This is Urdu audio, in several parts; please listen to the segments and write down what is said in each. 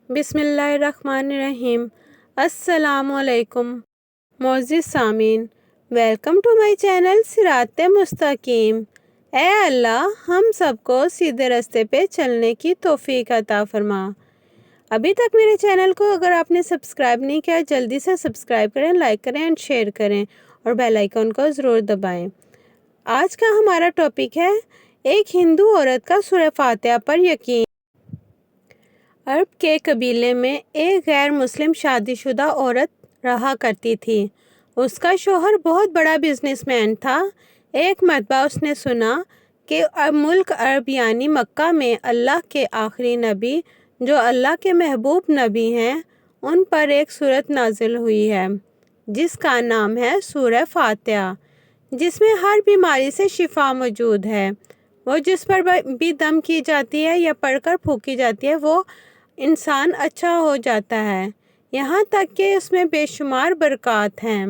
بسم اللہ الرحمن الرحیم۔ السلام علیکم معزز سامعین، ویلکم ٹو مائی چینل صراط مستقیم۔ اے اللہ ہم سب کو سیدھے راستے پہ چلنے کی توفیق عطا فرما۔ ابھی تک میرے چینل کو اگر آپ نے سبسکرائب نہیں کیا جلدی سے سبسکرائب کریں، لائک کریں اینڈ شیئر کریں اور بیل آئیکن کو ضرور دبائیں۔ آج کا ہمارا ٹاپک ہے ایک ہندو عورت کا سورہ فاتحہ پر یقین۔ عرب کے قبیلے میں ایک غیر مسلم شادی شدہ عورت رہا کرتی تھی۔ اس کا شوہر بہت بڑا بزنس مین تھا۔ ایک مرتبہ اس نے سنا کہ ملک عرب یعنی مکہ میں اللہ کے آخری نبی جو اللہ کے محبوب نبی ہیں ان پر ایک سورت نازل ہوئی ہے جس کا نام ہے سورہ فاتحہ، جس میں ہر بیماری سے شفا موجود ہے۔ وہ جس پر بھی دم کی جاتی ہے یا پڑھ کر پھونکی جاتی ہے وہ انسان اچھا ہو جاتا ہے، یہاں تک کہ اس میں بے شمار برکات ہیں۔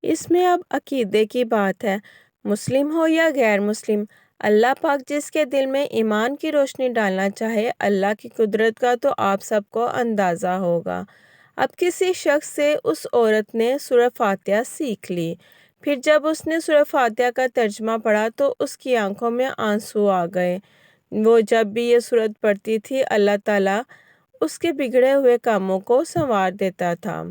اس میں اب عقیدے کی بات ہے، مسلم ہو یا غیر مسلم، اللہ پاک جس کے دل میں ایمان کی روشنی ڈالنا چاہے، اللہ کی قدرت کا تو آپ سب کو اندازہ ہوگا۔ اب کسی شخص سے اس عورت نے سورہ فاتحہ سیکھ لی، پھر جب اس نے سورہ فاتحہ کا ترجمہ پڑھا تو اس کی آنکھوں میں آنسو آ گئے۔ وہ جب بھی یہ سورت پڑھتی تھی اللہ تعالیٰ اس کے بگڑے ہوئے کاموں کو سنوار دیتا تھا۔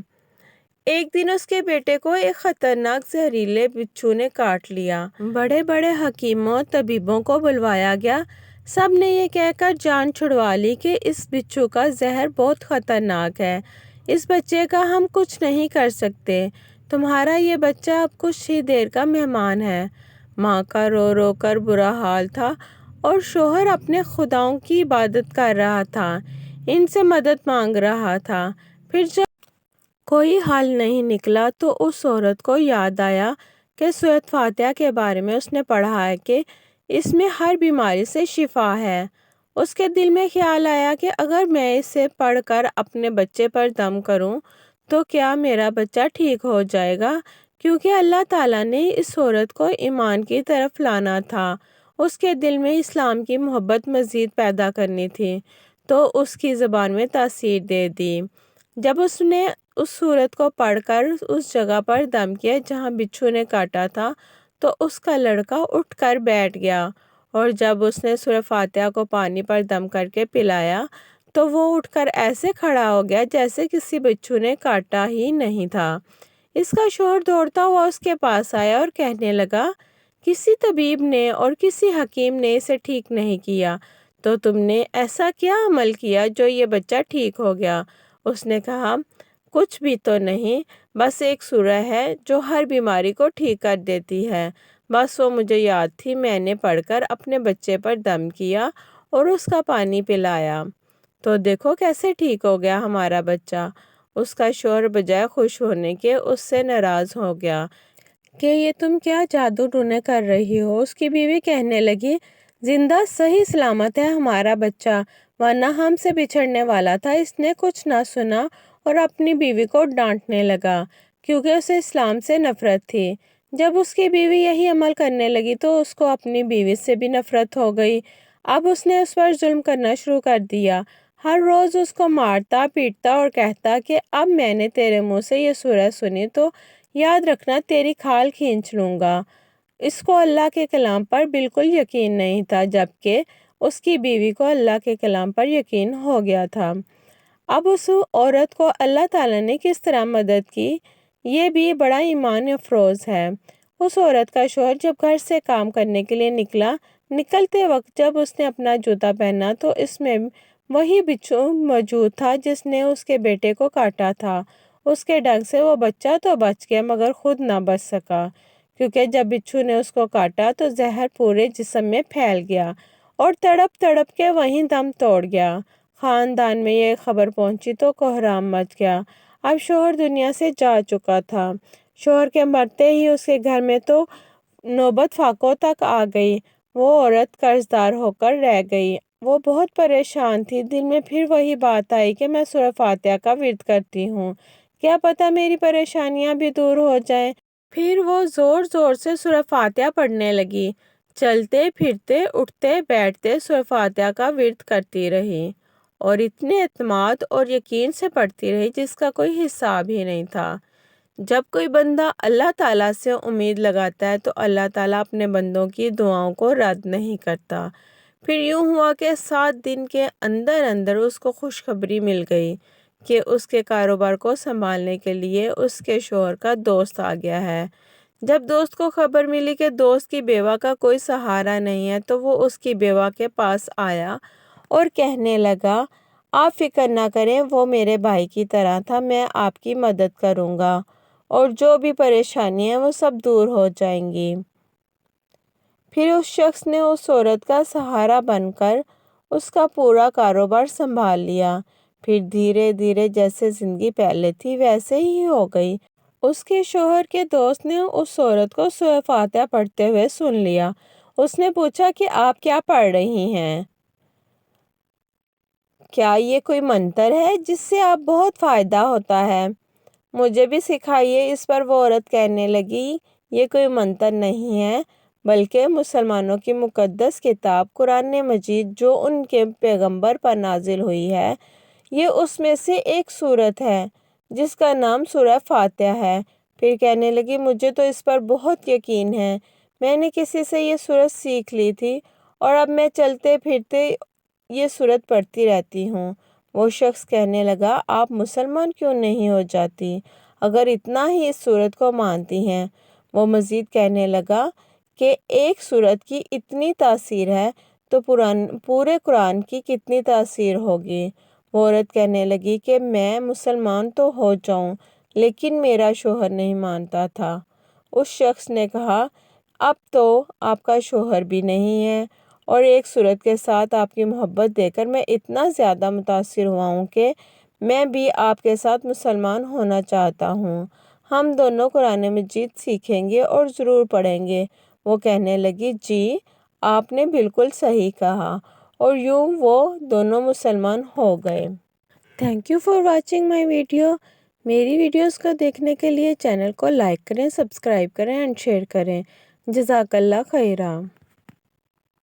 ایک دن اس کے بیٹے کو ایک خطرناک زہریلے بچھو نے کاٹ لیا۔ بڑے بڑے حکیموں طبیبوں کو بلوایا گیا، سب نے یہ کہہ کر جان چھڑوا لی کہ اس بچھو کا زہر بہت خطرناک ہے، اس بچے کا ہم کچھ نہیں کر سکتے، تمہارا یہ بچہ اب کچھ ہی دیر کا مہمان ہے۔ ماں کا رو رو کر برا حال تھا اور شوہر اپنے خداؤں کی عبادت کر رہا تھا، ان سے مدد مانگ رہا تھا۔ پھر جب کوئی حل نہیں نکلا تو اس عورت کو یاد آیا کہ سورۃ فاتحہ کے بارے میں اس نے پڑھا ہے کہ اس میں ہر بیماری سے شفا ہے۔ اس کے دل میں خیال آیا کہ اگر میں اسے پڑھ کر اپنے بچے پر دم کروں تو کیا میرا بچہ ٹھیک ہو جائے گا، کیونکہ اللہ تعالیٰ نے اس عورت کو ایمان کی طرف لانا تھا، اس کے دل میں اسلام کی محبت مزید پیدا کرنی تھی، تو اس کی زبان میں تاثیر دے دی۔ جب اس نے اس سورت کو پڑھ کر اس جگہ پر دم کیا جہاں بچھو نے کاٹا تھا تو اس کا لڑکا اٹھ کر بیٹھ گیا، اور جب اس نے سورہ فاتحہ کو پانی پر دم کر کے پلایا تو وہ اٹھ کر ایسے کھڑا ہو گیا جیسے کسی بچھو نے کاٹا ہی نہیں تھا۔ اس کا شوہر دوڑتا ہوا اس کے پاس آیا اور کہنے لگا، کسی طبیب نے اور کسی حکیم نے اسے ٹھیک نہیں کیا، تو تم نے ایسا کیا عمل کیا جو یہ بچہ ٹھیک ہو گیا؟ اس نے کہا، کچھ بھی تو نہیں، بس ایک سورہ ہے جو ہر بیماری کو ٹھیک کر دیتی ہے، بس وہ مجھے یاد تھی، میں نے پڑھ کر اپنے بچے پر دم کیا اور اس کا پانی پلایا، تو دیکھو کیسے ٹھیک ہو گیا ہمارا بچہ۔ اس کا شوہر بجائے خوش ہونے کے اس سے ناراض ہو گیا کہ یہ تم کیا جادو ٹونے کر رہی ہو۔ اس کی بیوی کہنے لگی، زندہ صحیح سلامت ہے ہمارا بچہ، ورنہ ہم سے بچھڑنے والا تھا۔ اس نے کچھ نہ سنا اور اپنی بیوی کو ڈانٹنے لگا کیونکہ اسے اسلام سے نفرت تھی۔ جب اس کی بیوی یہی عمل کرنے لگی تو اس کو اپنی بیوی سے بھی نفرت ہو گئی۔ اب اس نے اس پر ظلم کرنا شروع کر دیا، ہر روز اس کو مارتا پیٹتا اور کہتا کہ اب میں نے تیرے منہ سے یہ سورہ سنی تو یاد رکھنا تیری کھال کھینچ لوں گا۔ اس کو اللہ کے کلام پر بالکل یقین نہیں تھا، جبکہ اس کی بیوی کو اللہ کے کلام پر یقین ہو گیا تھا۔ اب اس عورت کو اللہ تعالیٰ نے کس طرح مدد کی، یہ بھی بڑا ایمان افروز ہے۔ اس عورت کا شوہر جب گھر سے کام کرنے کے لیے نکلا، نکلتے وقت جب اس نے اپنا جوتا پہنا تو اس میں وہی بچھو موجود تھا جس نے اس کے بیٹے کو کاٹا تھا۔ اس کے ڈنگ سے وہ بچہ تو بچ گیا مگر خود نہ بچ سکا، کیونکہ جب بچھو نے اس کو کاٹا تو زہر پورے جسم میں پھیل گیا اور تڑپ تڑپ کے وہیں دم توڑ گیا۔ خاندان میں یہ خبر پہنچی تو کوہرام مچ گیا۔ اب شوہر دنیا سے جا چکا تھا۔ شوہر کے مرتے ہی اس کے گھر میں تو نوبت فاقوں تک آ گئی، وہ عورت قرض دار ہو کر رہ گئی۔ وہ بہت پریشان تھی، دل میں پھر وہی بات آئی کہ میں سورہ فاتحہ کا ورد کرتی ہوں، کیا پتہ میری پریشانیاں بھی دور ہو جائیں۔ پھر وہ زور زور سے سورہ فاتحہ پڑھنے لگی، چلتے پھرتے اٹھتے بیٹھتے سورہ فاتحہ کا ورد کرتی رہی، اور اتنے اعتماد اور یقین سے پڑھتی رہی جس کا کوئی حساب ہی نہیں تھا۔ جب کوئی بندہ اللہ تعالیٰ سے امید لگاتا ہے تو اللہ تعالیٰ اپنے بندوں کی دعاؤں کو رد نہیں کرتا۔ پھر یوں ہوا کہ 7 دن کے اندر اندر اس کو خوشخبری مل گئی کہ اس کے کاروبار کو سنبھالنے کے لیے اس کے شوہر کا دوست آ گیا ہے۔ جب دوست کو خبر ملی کہ دوست کی بیوہ کا کوئی سہارا نہیں ہے تو وہ اس کی بیوہ کے پاس آیا اور کہنے لگا، آپ فکر نہ کریں، وہ میرے بھائی کی طرح تھا، میں آپ کی مدد کروں گا اور جو بھی پریشانی ہے وہ سب دور ہو جائیں گی۔ پھر اس شخص نے اس عورت کا سہارا بن کر اس کا پورا کاروبار سنبھال لیا۔ پھر دھیرے دھیرے جیسے زندگی پہلے تھی ویسے ہی ہو گئی۔ اس کے شوہر کے دوست نے اس عورت کو سورہ فاتحہ پڑھتے ہوئے سن لیا۔ اس نے پوچھا کہ آپ کیا پڑھ رہی ہیں؟ کیا یہ کوئی منتر ہے جس سے آپ بہت فائدہ ہوتا ہے؟ مجھے بھی سکھائیے۔ اس پر وہ عورت کہنے لگی، یہ کوئی منتر نہیں ہے بلکہ مسلمانوں کی مقدس کتاب قرآن مجید جو ان کے پیغمبر پر نازل ہوئی ہے، یہ اس میں سے ایک سورت ہے جس کا نام سورہ فاتحہ ہے۔ پھر کہنے لگی، مجھے تو اس پر بہت یقین ہے، میں نے کسی سے یہ سورت سیکھ لی تھی اور اب میں چلتے پھرتے یہ سورت پڑھتی رہتی ہوں۔ وہ شخص کہنے لگا، آپ مسلمان کیوں نہیں ہو جاتی اگر اتنا ہی اس سورت کو مانتی ہیں؟ وہ مزید کہنے لگا کہ ایک سورت کی اتنی تاثیر ہے تو پورے قرآن کی کتنی تاثیر ہوگی۔ وہ عورت کہنے لگی کہ میں مسلمان تو ہو جاؤں لیکن میرا شوہر نہیں مانتا تھا۔ اس شخص نے کہا، اب تو آپ کا شوہر بھی نہیں ہے اور ایک سورت کے ساتھ آپ کی محبت دے کر میں اتنا زیادہ متاثر ہوا ہوں کہ میں بھی آپ کے ساتھ مسلمان ہونا چاہتا ہوں۔ ہم دونوں قرآن مجید سیکھیں گے اور ضرور پڑھیں گے۔ وہ کہنے لگی، جی آپ نے بالکل صحیح کہا، اور یوں وہ دونوں مسلمان ہو گئے۔ Thank you for watching my video. میری ویڈیوز کو دیکھنے کے لیے چینل کو لائک کریں، سبسکرائب کریں اینڈ شیئر کریں۔ جزاک اللہ خیرہ۔